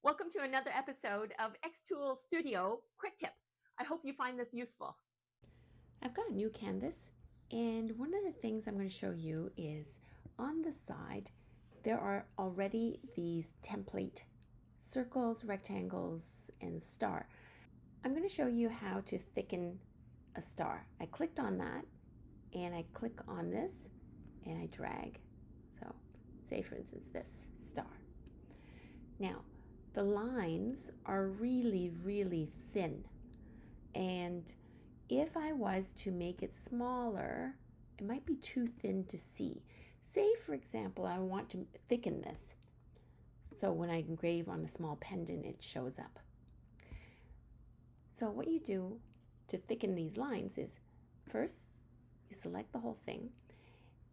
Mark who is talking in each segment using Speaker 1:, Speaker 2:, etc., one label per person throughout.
Speaker 1: Welcome to another episode of XTool Studio Quick Tip. I hope you find this useful. I've got a new canvas, and one of the things I'm going to show you is on the side there are already these template circles, rectangles, and star. I'm going to show you how to thicken a star. I clicked on that and I click on this and I drag. So say for instance this star. Now the lines are really thin, and if I was to make it smaller, it might be too thin to see. Say for example I want to thicken this, so when I engrave on a small pendant it shows up. So what you do to thicken these lines is, first you select the whole thing,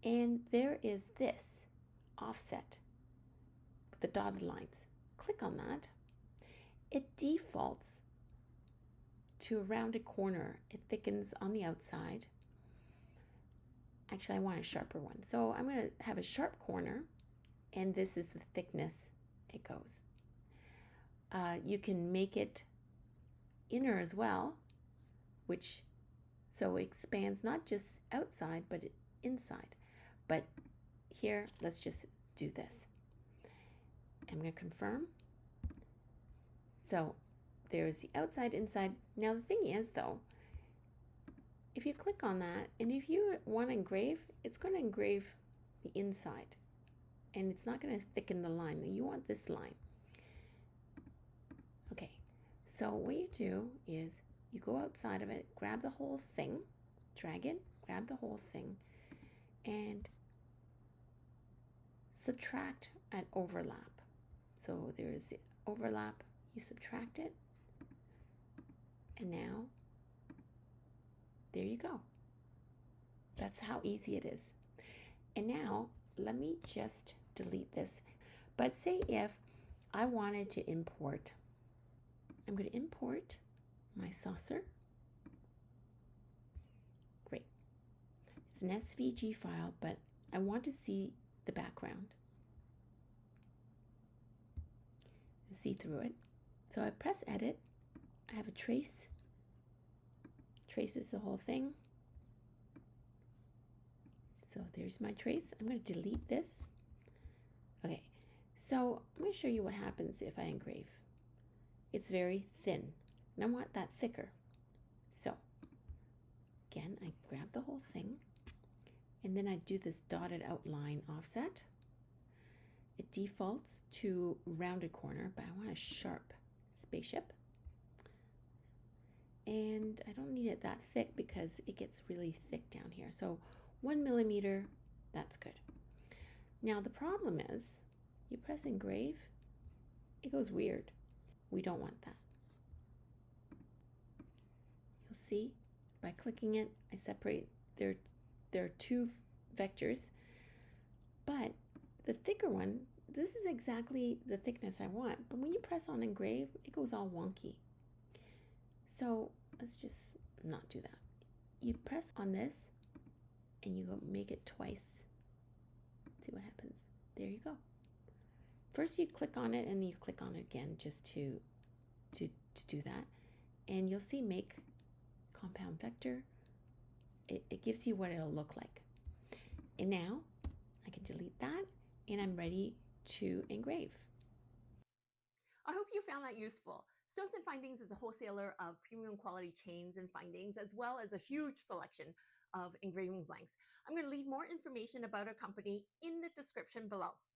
Speaker 1: and there is this offset with the dotted lines. Click on that. It defaults to a rounded corner. It thickens on the outside. Actually, I want a sharper one. So I'm going to have a sharp corner, and this is the thickness it goes. You can make it inner as well, which so expands not just outside but inside. But here, let's just do this. I'm going to confirm. So there's the outside, inside. Now the thing is though, if you click on that and if you want to engrave, it's going to engrave the inside and it's not going to thicken the line. You want this line. Okay, so what you do is you go outside of it, grab the whole thing, drag it, grab the whole thing, and subtract an overlap. So there's the overlap, you subtract it, and now there you go. That's how easy it is. And now let me just delete this. But say if I wanted to import, I'm going to import my saucer. Great. It's an SVG file, but I want to see the background, see through it. So I press edit. I have a trace. Traces the whole thing. So there's my trace. I'm going to delete this. Okay, so I'm going to show you what happens if I engrave. It's very thin, and I want that thicker. So again, I grab the whole thing, and then I do this dotted outline offset. It defaults to rounded corner, but I want a sharp spaceship. And I don't need it that thick because it gets really thick down here. So 1 millimeter, that's good. Now the problem is, you press engrave, it goes weird. We don't want that. You'll see by clicking it, I separate, there are two vectors, but the thicker one, this is exactly the thickness I want, but when you press on engrave, it goes all wonky. So let's just not do that. You press on this and you go make it twice. See what happens. There you go. First you click on it and then you click on it again just to do that. And you'll see make compound vector. It gives you what it'll look like. And now I can delete that and I'm ready to engrave. I hope you found that useful. Stones and Findings is a wholesaler of premium quality chains and findings, as well as a huge selection of engraving blanks. I'm going to leave more information about our company in the description below.